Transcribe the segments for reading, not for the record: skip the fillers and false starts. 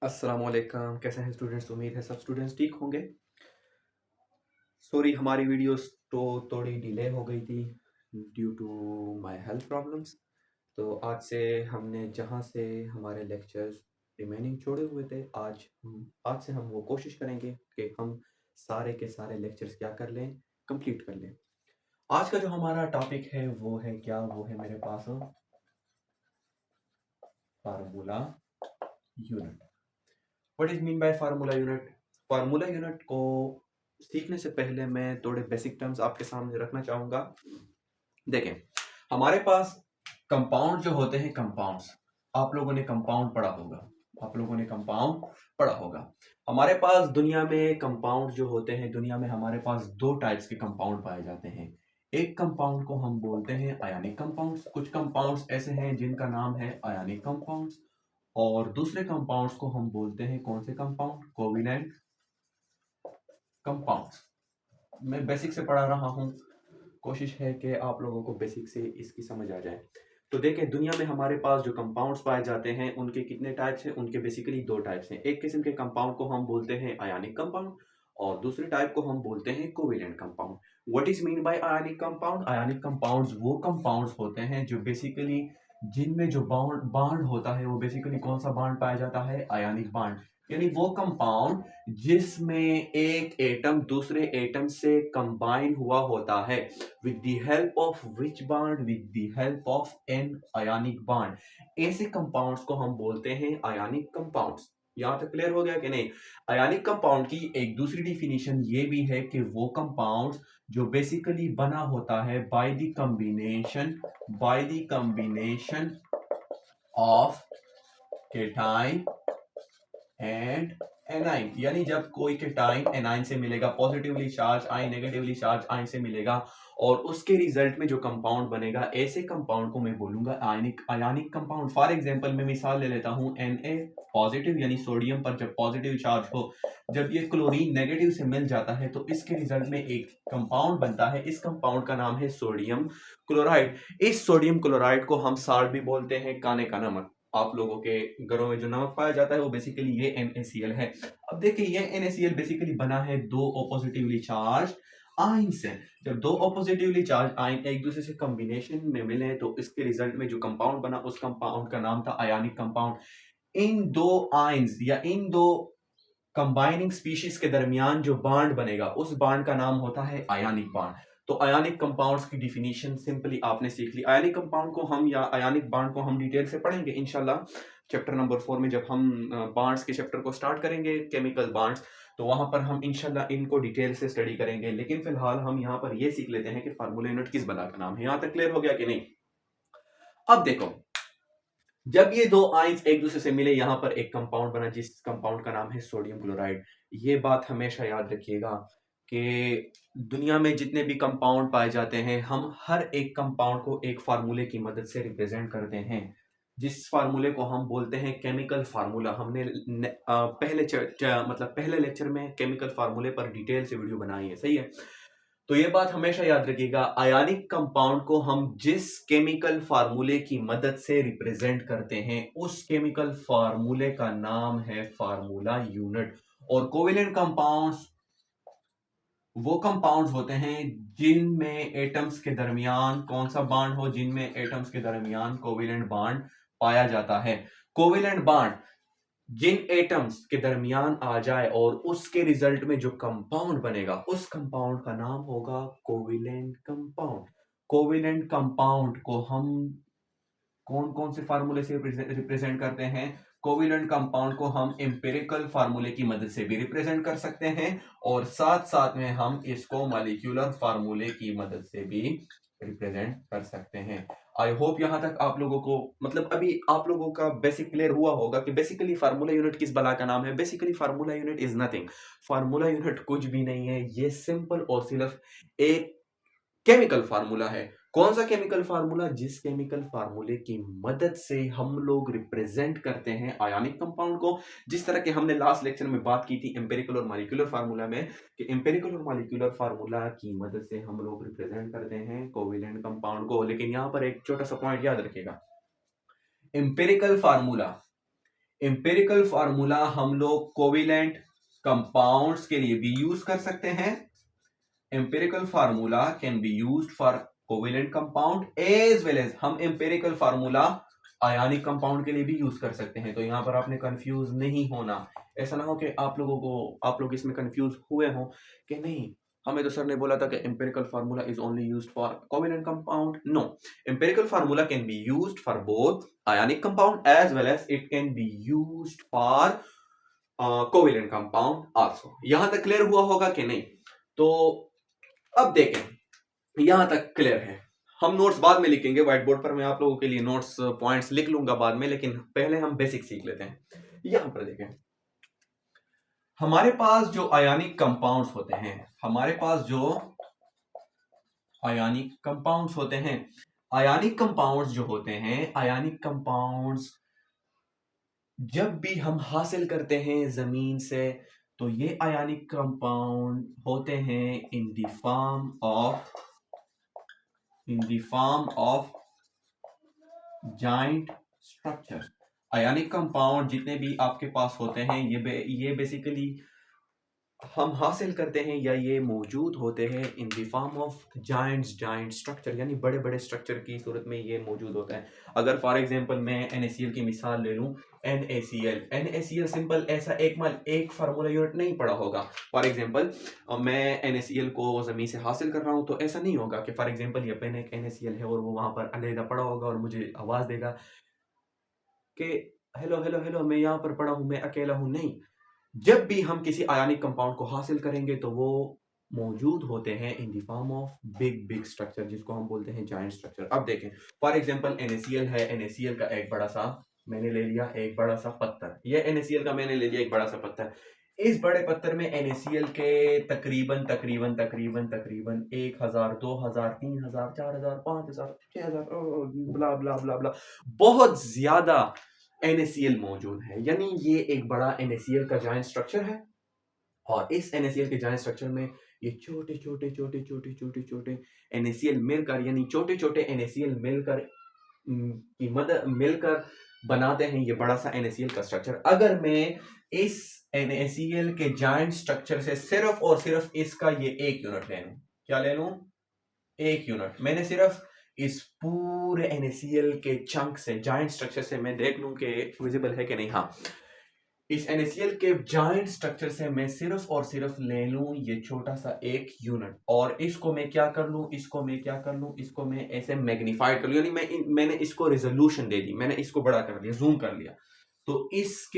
अस्सलाम वालेकुम। कैसे हैं स्टूडेंट्स? उम्मीद है सब स्टूडेंट्स ठीक होंगे। सॉरी, हमारी वीडियोस तो थोड़ी डिले हो गई थी due to my health problems. तो हमने जहां से हमारे लेक्चर्स रिमेनिंग छोड़े हुए थे, आज से हम वो कोशिश करेंगे कि हम सारे के सारे लेक्चर्स क्या कर लें, कंप्लीट कर लें। आज का जो हमारा टॉपिक है वो है क्या, वो है मेरे पास formula unit. What is mean by formula unit? Formula unit को सीखने से पहले मैं थोड़े बेसिक टर्म्स आपके सामने रखना चाहूंगा। देखें, हमारे पास कंपाउंड जो होते हैं, कंपाउंड्स, आप लोगों ने कंपाउंड पढ़ा होगा। हमारे पास दुनिया में कंपाउंड जो होते हैं, दुनिया में हमारे पास दो टाइप्स के कंपाउंड पाए जाते हैं। एक कंपाउंड को हम बोलते हैं आयनिक कंपाउंड्स। कुछ कंपाउंड्स ऐसे हैं जिनका नाम है आयनिक कंपाउंड्स, और दूसरे कंपाउंड्स को हम बोलते हैं कौन से कंपाउंड? Covalent compounds. मैं बेसिक से पढ़ा रहा हूं, कोशिश है कि आप लोगों को बेसिक से इसकी समझ आ जाए। तो देखें, दुनिया में हमारे पास जो कंपाउंड्स पाए जाते हैं उनके कितने टाइप्स हैं? उनके बेसिकली दो टाइप्स हैं। एक किस्म के कंपाउंड को हम बोलते हैं आयनिक कंपाउंड, और दूसरे टाइप को हम बोलते हैं covalent compound. What is mean bye ionic compound? Ionic compounds वो कंपाउंड्स होते हैं जो बेसिकली, जिनमें जो बॉन्ड बॉन्ड होता है वो बेसिकली कौन सा बॉन्ड पाया जाता है? Ionic bond. यानी वो कंपाउंड जिसमें एक एटम दूसरे एटम से कंबाइन हुआ होता है with the help of which bond? With the help of an ionic bond। ऐसे कंपाउंड्स को हम बोलते हैं आयनिक कंपाउंड्स। यहां तक क्लियर हो गया कि नहीं? आयनिक कंपाउंड की एक दूसरी डिफिनीशन ये भी है कि वो कंपाउंड्स जो बेसिकली बना होता है by the combination of cation and A9. यानी जब कोई केटाइन एनाइन से मिलेगा, positively charge ion negatively charge ion से मिलेगा, और उसके रिजल्ट में जो कंपाउंड बनेगा, ऐसे कंपाउंड को मैं बोलूंगा आयनिक कंपाउंड। फॉर एग्जांपल मैं मिसाल ले लेता हूं, Na पॉजिटिव यानी सोडियम पर जब पॉजिटिव चार्ज हो, जब ये क्लोरीन नेगेटिव से मिल जाता है तो इसके रिजल्ट में एक कंपाउंड बनता है। इस कंपाउंड का नाम है सोडियम क्लोराइड। इस सोडियम क्लोराइड को हम साल्ट भी बोलते हैं, खाने का नमक। आप लोगों के घरों में जो नमक पाया जाता है वो बेसिकली ये NaCl है। अब देखिए, ये NaCl बेसिकली बना है दो ऑपोजिटिवली चार्ज आयन से। जब दो ऑपोजिटिवली चार्ज आयन एक दूसरे से कॉम्बिनेशन में मिले तो इसके रिजल्ट में जो कंपाउंड बना, उस कंपाउंड का नाम था आयनिक कंपाउंड। इन दो आयंस या इन दो कंबाइनिंग स्पीशीज के दरमियान जो बॉन्ड बनेगा, उस बॉन्ड का नाम होता है आयनिक बॉन्ड। तो आयनिक कंपाउंड्स की डिफिनीशन सिंपली आपने सीख ली। आयनिक कंपाउंड को हम या आयनिक बॉन्ड को हम डिटेल से पढ़ेंगे इंशाल्लाह चैप्टर नंबर 4 में। जब हम बॉन्ड्स के चैप्टर को स्टार्ट करेंगे, केमिकल बॉन्ड्स, तो वहां पर हम इंशाल्लाह इनको डिटेल से स्टडी करेंगे। लेकिन फिलहाल हम यहाँ पर ये सीख लेते हैं कि फार्मूला यूनिट किस बला का नाम है। यहां तक क्लियर हो गया कि नहीं? अब देखो, जब ये दो आयंस एक दूसरे से मिले, यहां पर एक कंपाउंड बना जिस कंपाउंड का नाम है सोडियम क्लोराइड। ये बात हमेशा याद रखिएगा कि दुनिया में जितने भी कंपाउंड पाए जाते हैं, हम हर एक कंपाउंड को एक फार्मूले की मदद से रिप्रेजेंट करते हैं, जिस फार्मूले को हम बोलते हैं केमिकल फार्मूला। हमने पहले लेक्चर में केमिकल फार्मूले पर डिटेल से वीडियो बनाई है, सही है? तो ये बात हमेशा याद रखिएगा, आयनिक कंपाउंड को हम जिस केमिकल फार्मूले की मदद से रिप्रेजेंट करते हैं, उस केमिकल फार्मूले का नाम है फार्मूला यूनिट। और कोवेलेंट कंपाउंड्स वो कंपाउंड्स होते हैं जिनमें एटम्स के दरमियान कौन सा बॉन्ड हो? जिनमें एटम्स के दरमियान कोवेलेंट बॉन्ड पाया जाता है। कोवेलेंट बॉन्ड जिन एटम्स के दरमियान आ जाए और उसके रिजल्ट में जो कंपाउंड बनेगा, उस कंपाउंड का नाम होगा कोवेलेंट कंपाउंड। कोवेलेंट कंपाउंड को हम कौन कौन से फार्मूले से रिप्रेजेंट करते हैं? कोवेलेंट कंपाउंड को हम एम्पिरिकल फार्मूले की मदद से भी रिप्रेजेंट कर सकते हैं, और साथ साथ में हम इसको मॉलिक्यूलर फार्मूले की मदद से भी रिप्रेजेंट कर सकते हैं। आई होप यहां तक आप लोगों को, मतलब अभी आप लोगों का बेसिक क्लियर हुआ होगा कि बेसिकली फार्मूला यूनिट किस बला का नाम है। Basically formula unit is nothing. Formula unit कुछ भी नहीं है, ये सिंपल और सिर्फ एक केमिकल फार्मूला है। कौन सा केमिकल फार्मूला? जिस केमिकल फार्मूले की मदद से हम लोग रिप्रेजेंट करते हैं आयनिक कंपाउंड को। जिस तरह के हमने लास्ट लेक्चर में बात की थी एम्पिरिकल और मॉलिक्यूलर फार्मूला में, कि एम्पिरिकल और मॉलिक्यूलर फार्मूला की मदद से हम लोग रिप्रेजेंट करते हैं कोवेलेंट कंपाउंड को। लेकिन यहां पर एक छोटा सा पॉइंट याद रखिएगा, एम्पिरिकल फार्मूला एम्पिरिकल फार्मूला हम लोग कोविलेंट कंपाउंड्स के लिए भी यूज कर सकते हैं. Empirical formula can be used for covalent compound as well as हम एम्पिरिकल फार्मूला आयनिक कंपाउंड के लिए भी यूज कर सकते हैं. तो यहां पर आपने कंफ्यूज नहीं होना. ऐसा ना हो कि आप लोग इसमें कंफ्यूज हुए हो कि नहीं हमें तो सर ने बोला था कि empirical formula is only used for covalent compound. No, empirical formula can be used for both ionic compound as well as it can be used for covalent compound also. यहां तक क्लियर हुआ होगा कि नहीं? तो अब देखें यहां तक क्लियर है. हम नोट्स बाद में लिखेंगे व्हाइट बोर्ड पर. मैं आप लोगों के लिए नोट्स पॉइंट्स लिख लूंगा बाद में, लेकिन पहले हम बेसिक सीख लेते हैं. यहां पर देखें हमारे पास जो आयनिक कंपाउंड्स होते हैं, हमारे पास जो आयनिक कंपाउंड्स होते हैं, आयनिक कंपाउंड्स जो होते हैं, आयनिक कंपाउंड्स जब भी हम हासिल करते हैं जमीन से, तो ये आयनिक कंपाउंड होते हैं in the form of joint structure. Ionic compound जितने भी आपके पास होते हैं ये बेसिकली हम हासिल करते हैं या ये मौजूद होते हैं in the form of joint structure, यानी बड़े बड़े स्ट्रक्चर की सूरत में ये मौजूद होता है. अगर फॉर एग्जांपल मैं NaCl की मिसाल ले लूं, NaCl सिंपल ऐसा एक फार्मूला यूनिट नहीं पड़ा होगा. फॉर एग्जांपल मैं NaCl को जमीन से हासिल कर रहा हूं, तो ऐसा नहीं होगा कि फॉर एग्जांपल ये पेन एक NaCl है और वो वहां पर अलग पड़ा होगा और मुझे आवाज देगा कि हेलो हेलो हेलो मैं यहाँ पर पड़ा हूं, मैं अकेला हूं. नहीं, जब भी हम किसी आयनिक कंपाउंड को हासिल करेंगे तो वो मौजूद होते हैं in the form of big structure, जिसको हम बोलते हैं जॉइंट स्ट्रक्चर. अब देखें फॉर एग्जांपल NaCl है. NaCl का एक बड़ा सा मैंने ले लिया एक बड़ा सा पत्थर. ये NaCl का मैंने ले लिया एक बड़ा सा पत्थर. इस बड़े पत्थर में NaCl के तकरीबन 1000, 2000, 3000, 4000, 5000, 6000 ब्ला ब्ला ब्ला ब्ला बहुत ज्यादा NaCl मौजूद है. यानी ये एक बड़ा NaCl का जॉइंट स्ट्रक्चर है और इस NaCl के जॉइंट स्ट्रक्चर में ये छोटे छोटे NaCl मिलकर, यानी छोटे छोटे NaCl मिलकर बनाते हैं ये बड़ा सा NaCl का स्ट्रक्चर. अगर मैं इस NaCl के जॉइंट स्ट्रक्चर से सिर्फ और सिर्फ इसका ये एक यूनिट ले लूं, क्या ले लूं? एक यूनिट. मैंने सिर्फ इस पूरे NaCl के चंक से, जॉइंट स्ट्रक्चर से मैं देख लूं कि विजिबल है कि नहीं. हाँ, इस NaCl के जॉइंट स्ट्रक्चर से मैं सिर्फ और सिर्फ ले लूं ये छोटा सा एक यूनिट और इसको मैं क्या कर लूं, इसको मैं ऐसे मैग्नीफाइड कर लूं, यानी मैंने इसको रेजोल्यूशन दे दी, मैंने इसको बड़ा कर लिया, जूम कर लिया. तो इस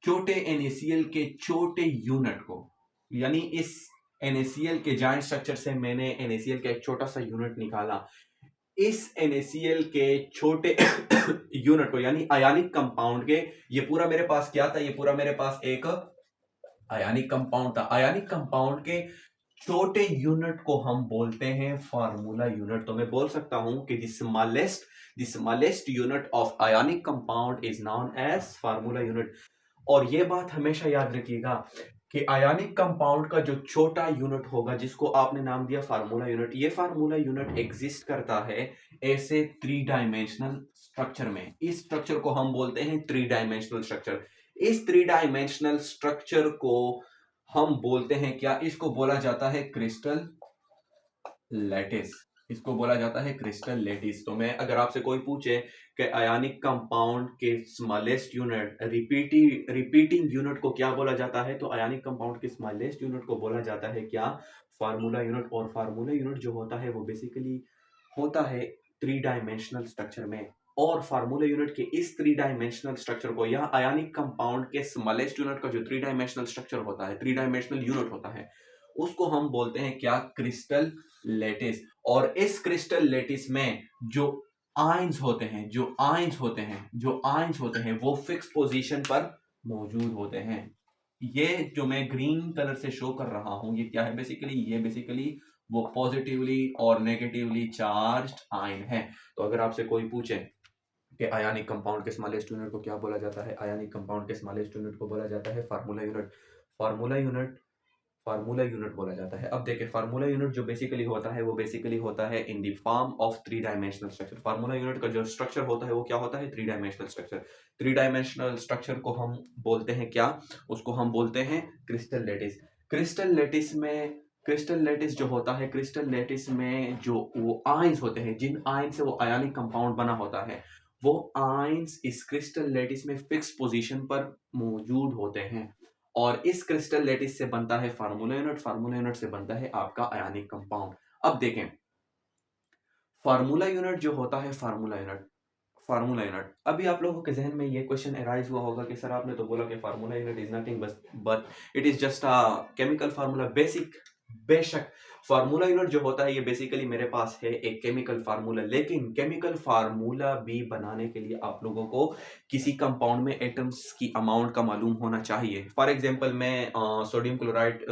छोटे NaCl के छोटे यूनिट को, यानी इस NaCl के जॉइंट स्ट्रक्चर से मैंने NaCl का एक छोटा सा यूनिट निकाला. इस NaCl के छोटे यूनिट को, यानी आयनिक कंपाउंड के, ये पूरा मेरे पास क्या था? ये पूरा मेरे पास एक आयनिक कंपाउंड था. आयनिक कंपाउंड के छोटे यूनिट को हम बोलते हैं फार्मूला यूनिट. तो मैं बोल सकता हूं कि the smallest unit of ionic compound is known as formula unit. और ये बात हमेशा याद रखिएगा कि आयनिक कंपाउंड का जो छोटा यूनिट होगा जिसको आपने नाम दिया फार्मूला यूनिट, ये फार्मूला यूनिट एग्जिस्ट करता है ऐसे 3 डायमेंशनल स्ट्रक्चर में. इस स्ट्रक्चर को हम बोलते हैं 3 डायमेंशनल स्ट्रक्चर. इस 3 डायमेंशनल स्ट्रक्चर को हम बोलते हैं क्या? इसको बोला जाता है क्रिस्टल लैटिस. इसको बोला जाता है क्रिस्टल लैटिस. तो मैं अगर आपसे कोई पूछे कि आयनिक कंपाउंड के स्मॉलेस्ट यूनिट, रिपीटिंग यूनिट को क्या बोला जाता है, तो आयनिक कंपाउंड के स्मॉलेस्ट यूनिट को बोला जाता है क्या? Formula unit. और फार्मूला यूनिट जो होता है वो बेसिकली होता है 3 डायमेंशनल स्ट्रक्चर में. और फार्मूला यूनिट के इस 3 डायमेंशनल स्ट्रक्चर को, या आयनिक कंपाउंड के स्मॉलेस्ट यूनिट का जो 3 डायमेंशनल स्ट्रक्चर होता है, 3 डायमेंशनल यूनिट होता है, उसको हम बोलते हैं क्या? Crystal lattice. और इस क्रिस्टल लैटिस में जो आयंस होते हैं वो फिक्स पोजीशन पर मौजूद होते हैं. ये जो मैं ग्रीन कलर से शो कर रहा हूं ये क्या है? बेसिकली वो पॉजिटिवली और नेगेटिवली चार्ज्ड आयन है. तो अगर आपसे कोई पूछे कि आयनिक कंपाउंड के स्मॉलेस्ट यूनिट को क्या बोला जाता है, आयनिक कंपाउंड के स्मॉलेस्ट यूनिट को बोला जाता है formula unit. Formula unit formula unit बोला जाता है। अब देखिए फार्मूला यूनिट जो बेसिकली होता है वो बेसिकली होता है in the form of three dimensional structure. Formula unit का जो स्ट्रक्चर होता है वो क्या होता है, three dimensional structure. Three dimensional structure को हम बोलते हैं क्या, उसको हम बोलते हैं क्रिस्टल लैटिस। क्रिस्टल लैटिस जो होता है, क्रिस्टल लैटिस में जो वो आयंस होते हैं, जिन आयन से वो आयनिक कंपाउंड बना होता है, वो आयंस इस क्रिस्टल लैटिस में फिक्स पोजीशन पर मौजूद होते हैं और इस क्रिस्टल लैटिस से बनता है फार्मूला यूनिट, फार्मूला यूनिट से बनता है आपका आयनिक कंपाउंड। अब देखें फार्मूला यूनिट जो होता है, फार्मूला यूनिट अभी आप लोगों के जहन में ये क्वेश्चन अराइज हुआ होगा कि सर आपने तो बोला कि formula unit is nothing but it is just a chemical formula. बेशक फार्मूला यूनिट जो होता है ये बेसिकली मेरे पास है एक केमिकल फार्मूला, लेकिन केमिकल फार्मूला भी बनाने के लिए आप लोगों को किसी कंपाउंड में एटम्स की अमाउंट का मालूम होना चाहिए। फॉर एग्जांपल मैं सोडियम क्लोराइड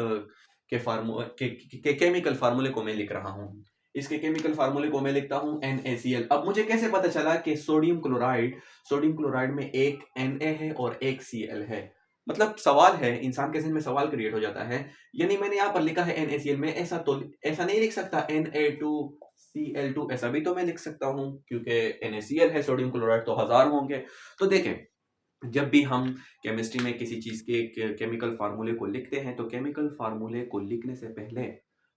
के केमिकल फार्मूले को मैं लिख रहा हूँ। इसके केमिकल फार्मूले को मैं लिखता हूँ NaCl। अब मुझे कैसे पता चला कि सोडियम क्लोराइड में एक Na है और एक Cl है। मतलब सवाल है, इंसान के जहन में सवाल क्रिएट हो जाता है, यानी मैंने यहाँ पर लिखा है NaCl में, ऐसा नहीं लिख सकता Na2Cl2, ऐसा भी तो मैं लिख सकता हूँ क्योंकि NaCl है, सोडियम क्लोराइड तो 1000 होंगे। तो देखें जब भी हम केमिस्ट्री में किसी चीज के केमिकल फार्मूले को लिखते हैं तो केमिकल फार्मूले को लिखने से पहले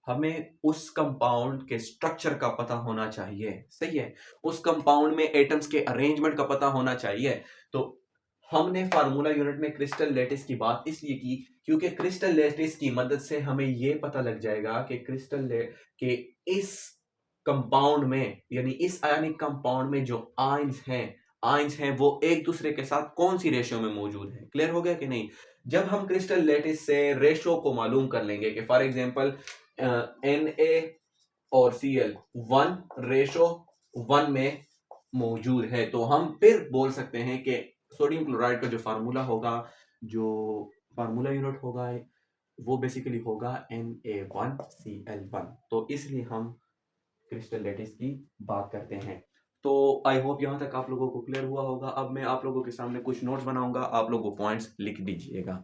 हमें उस कंपाउंड के स्ट्रक्चर का पता होना चाहिए, सही है, उस कंपाउंड में एटम्स के अरेंजमेंट का पता होना चाहिए। तो हमने फार्मूला यूनिट में क्रिस्टल लैटिस की बात इसलिए की क्योंकि क्रिस्टल लैटिस की मदद से हमें यह पता लग जाएगा कि के इस कंपाउंड में, यानी इस आयनिक कंपाउंड में जो आयंस हैं वो एक दूसरे के साथ कौन सी रेशियो में मौजूद है। क्लियर हो गया कि नहीं। जब हम क्रिस्टल लैटिस से रेशियो को मालूम कर लेंगे कि फॉर एग्जांपल Na और Cl 1:1 में मौजूद है, तो हम फिर बोल सकते हैं कि सोडियम क्लोराइड का जो फार्मूला होगा, जो फार्मूला यूनिट होगा, वो बेसिकली होगा Na1Cl1। तो इसलिए हम क्रिस्टल लैटिस की बात करते हैं। तो आई होप यहाँ तक आप लोगों को क्लियर हुआ होगा। अब मैं आप लोगों के सामने कुछ नोट्स बनाऊंगा, आप लोगों पॉइंट्स लिख दीजिएगा।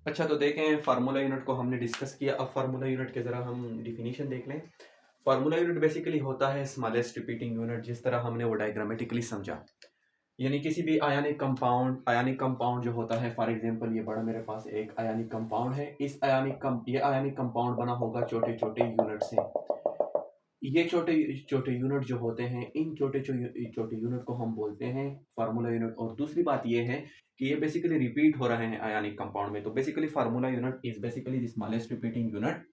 अच्छा तो देखें फार्मूला यूनिट को हमने डिस्कस किया, अब फार्मूला यूनिट के जरा हम डिफिनीशन देख लें। फार्मूला यूनिट बेसिकली होता है स्मॉलेस्ट रिपीटिंग यूनिट, जिस तरह हमने वो डायग्रामेटिकली समझा। यानी किसी भी आयनिक कंपाउंड जो होता है, फॉर एग्जांपल ये बड़ा मेरे पास एक आयनिक कंपाउंड है, ये आयनिक कंपाउंड बना होगा छोटे छोटे यूनिट से। ये छोटे छोटे यूनिट जो होते हैं, इन छोटे छोटे यूनिट को हम बोलते हैं फार्मूला यूनिट। और दूसरी बात ये है कि ये बेसिकली रिपीट हो रहे हैं आयनिक कंपाउंड में, तो basically formula unit is basically the smallest repeating unit,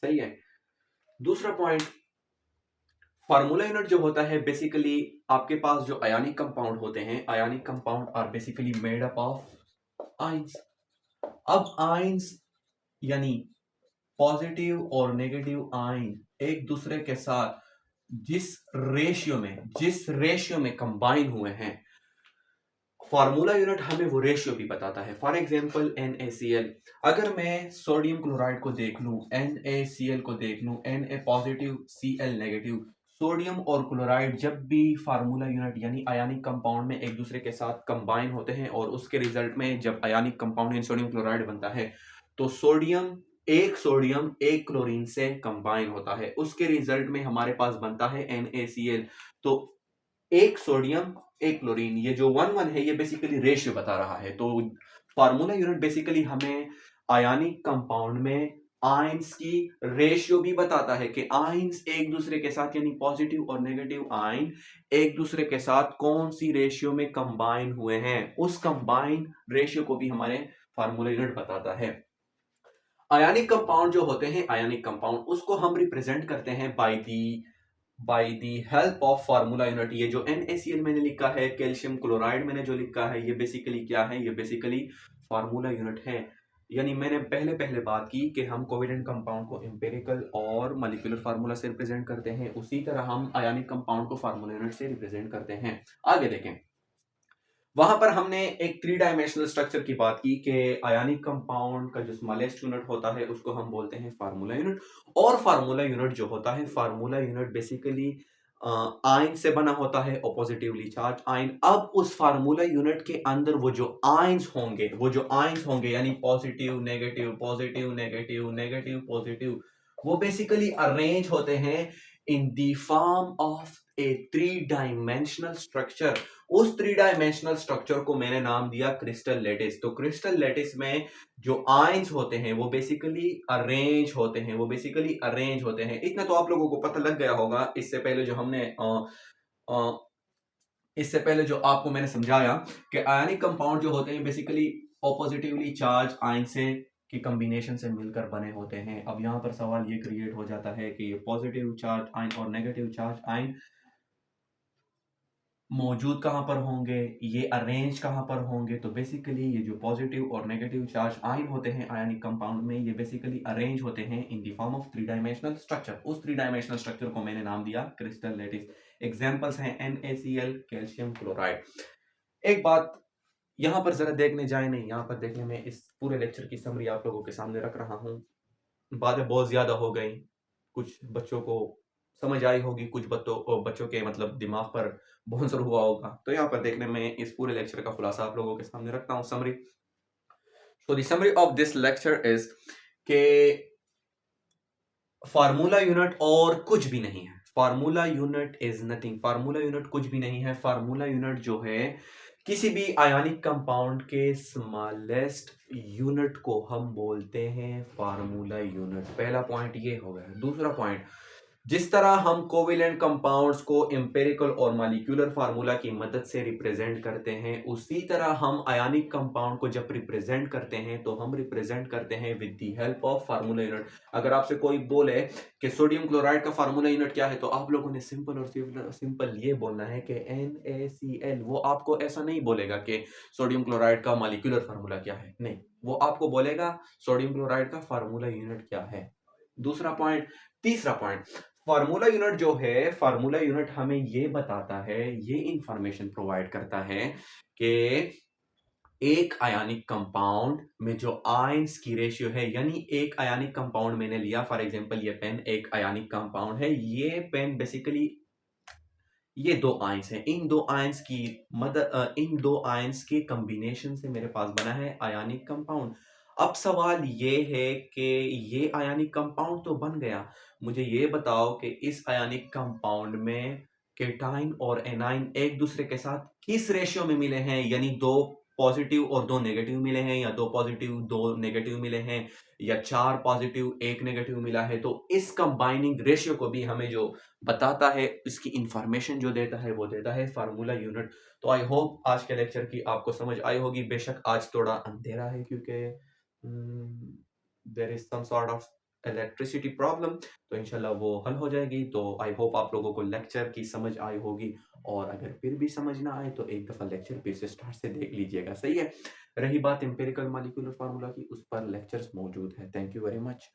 सही है। दूसरा पॉइंट, फार्मूला यूनिट जो होता है बेसिकली आपके पास जो आयनिक कंपाउंड होते हैं, ionic compound are basically made up of ions. अब आयंस यानी पॉजिटिव और नेगेटिव आयन एक दूसरे के साथ जिस रेशियो में कंबाइन हुए हैं, फार्मूला यूनिट हमें वो रेशियो भी बताता है। फॉर एग्जांपल NaCl, अगर मैं सोडियम क्लोराइड को देख लूं, NaCl को देख लूं, Na positive Cl negative, sodium और क्लोराइड जब भी फार्मूला यूनिट यानी आयनिक कंपाउंड में एक दूसरे के साथ कंबाइन होते हैं और उसके रिजल्ट में जब आयनिक कंपाउंड यानी सोडियम क्लोराइड बनता है, तो सोडियम एक क्लोरीन से कंबाइन होता है, उसके रिजल्ट में हमारे पास बनता है NaCl। तो एक सोडियम एक क्लोरीन, ये जो 1:1 है ये बेसिकली रेशियो बता रहा है। तो फार्मूला यूनिट बेसिकली हमें आयनिक कंपाउंड में आयंस की रेशियो भी बताता है कि आयंस एक दूसरे के साथ यानी पॉजिटिव और नेगेटिव आयन एक दूसरे के साथ कौन सी रेशियो में कंबाइन हुए हैं, उस कंबाइन रेशियो को भी हमारे फार्मूला यूनिट बताता है। आयनिक कंपाउंड जो होते हैं, आयनिक कंपाउंड उसको हम रिप्रेजेंट करते हैं by the help of formula unit. ये जो NaCl मैंने लिखा है, कैल्शियम क्लोराइड मैंने जो लिखा है, ये बेसिकली क्या है, ये बेसिकली फार्मूला यूनिट है। यानी मैंने पहले बात की कि हम कोवेलेंट कंपाउंड को एम्पिरिकल और मॉलिक्यूलर फार्मूला से रिप्रेजेंट करते हैं, उसी तरह हम आयनिक कंपाउंड को फार्मूला यूनिट से रिप्रेजेंट करते हैं। आगे देखें, वहां पर हमने एक थ्री डायमेंशनल स्ट्रक्चर की बात की कि आयनिक कंपाउंड का जो स्मॉलेस्ट यूनिट होता है उसको हम बोलते हैं फार्मूला यूनिट। और फार्मूला यूनिट जो होता है, फार्मूला यूनिट बेसिकली आयन से बना होता है, और पॉजिटिवली चार्ज आयन। अब उस फार्मूला यूनिट के अंदर वो जो आयंस होंगे यानी positive negative positive negative negative positive, वो बेसिकली अरेंज होते हैं in the form of A three dimensional structure. उस थ्री डायमेंशनल स्ट्रक्चर को मैंने नाम दिया क्रिस्टल लैटिस। तो क्रिस्टल लैटिस में जो आयंस होते हैं वो बेसिकली अरेंज होते हैं। इतना तो आप लोगों को पता लग गया होगा। इससे पहले जो आपको मैंने समझाया कि आयनिक कंपाउंड जो होते हैं बेसिकली ऑपोजिटिवली चार्ज आयन से की कॉम्बिनेशन से मिलकर बने होते हैं। अब यहाँ पर सवाल ये क्रिएट हो जाता है कि पॉजिटिव चार्ज आयन और नेगेटिव चार्ज आयन मौजूद कहाँ पर होंगे, ये अरेंज कहाँ पर होंगे। तो बेसिकली ये जो पॉजिटिव और नेगेटिव चार्ज आयन होते हैं आयनिक कंपाउंड में, ये बेसिकली अरेंज होते हैं in the form of three dimensional structure. उस थ्री डायमेंशनल स्ट्रक्चर को मैंने नाम दिया क्रिस्टल लैटिस। एग्जांपल्स हैं NaCl, कैल्शियम क्लोराइड। एक बात यहाँ पर जरा देखने जाए नहीं, यहाँ पर देखने में इस पूरे लेक्चर की समरी आप लोगों के सामने रख रहा हूँ। बातें बहुत ज्यादा हो गई, कुछ बच्चों को समझ आई होगी, कुछ बच्चों के मतलब दिमाग पर बोझ हुआ होगा। तो यहाँ पर देखने में इस पूरे लेक्चर का खुलासा आप लोगों के सामने रखता हूँ, summary. So the summary of this lecture is के फार्मूला यूनिट और कुछ भी नहीं है। Formula unit is nothing. Formula unit कुछ भी नहीं है। फार्मूला यूनिट जो है किसी भी आयनिक कंपाउंड के स्मॉलेस्ट यूनिट को हम बोलते हैं फार्मूला यूनिट। पहला पॉइंट ये हो गया। दूसरा पॉइंट, जिस तरह हम कोवेलेंट कंपाउंड्स को एम्पिरिकल और मॉलिक्यूलर फार्मूला की मदद से रिप्रेजेंट करते हैं, उसी तरह हम आयनिक कंपाउंड को जब रिप्रेजेंट करते हैं तो हम रिप्रेजेंट करते हैं with the help of formula unit. अगर आपसे कोई बोले कि सोडियम क्लोराइड का फार्मूला यूनिट क्या है, तो आप लोगों ने सिंपल ये बोलना है कि NaCl। वो आपको ऐसा नहीं बोलेगा कि सोडियम क्लोराइड का मॉलिक्यूलर फार्मूला क्या है, नहीं, वो आपको बोलेगा सोडियम क्लोराइड का फार्मूला यूनिट क्या है। दूसरा पॉइंट। तीसरा पॉइंट, फार्मूला यूनिट जो है, फार्मूला यूनिट हमें ये बताता है, ये इंफॉर्मेशन प्रोवाइड करता है कि एक आयनिक कंपाउंड में जो आयंस की रेशियो है, यानी एक आयनिक कंपाउंड मैंने लिया, फॉर एग्जांपल ये पेन एक आयनिक कंपाउंड है। ये पेन बेसिकली ये दो आयंस हैं। इन दो आयंस के कॉम्बिनेशन से मेरे पास बना है आयनिक कंपाउंड। अब सवाल ये है कि ये आयनिक कंपाउंड तो बन गया, मुझे ये बताओ कि इस आयनिक कंपाउंड में केटाइन और एनाइन एक दूसरे के साथ किस रेशियो में मिले हैं, यानी दो पॉजिटिव और दो नेगेटिव मिले हैं, या दो पॉजिटिव दो नेगेटिव मिले हैं, या चार पॉजिटिव एक नेगेटिव मिला है। तो इस कंबाइनिंग रेशियो को भी हमें जो बताता है, इसकी इंफॉर्मेशन जो देता है, वो देता है फार्मूला यूनिट। तो आई होप आज के लेक्चर की आपको समझ आई होगी। बेशक आज थोड़ा अंधेरा है क्योंकि there is some sort of electricity problem, तो इंशाल्लाह वो हल हो जाएगी। तो आई होप आप लोगों को लेक्चर की समझ आई होगी, और अगर फिर भी समझ ना आए तो एक दफ़ा लेक्चर फिर से स्टार्ट से देख लीजिएगा, सही है। रही बात एम्पिरिकल मॉलिक्यूलर फार्मूला की, उस पर लेक्चर्स मौजूद है। Thank you very much.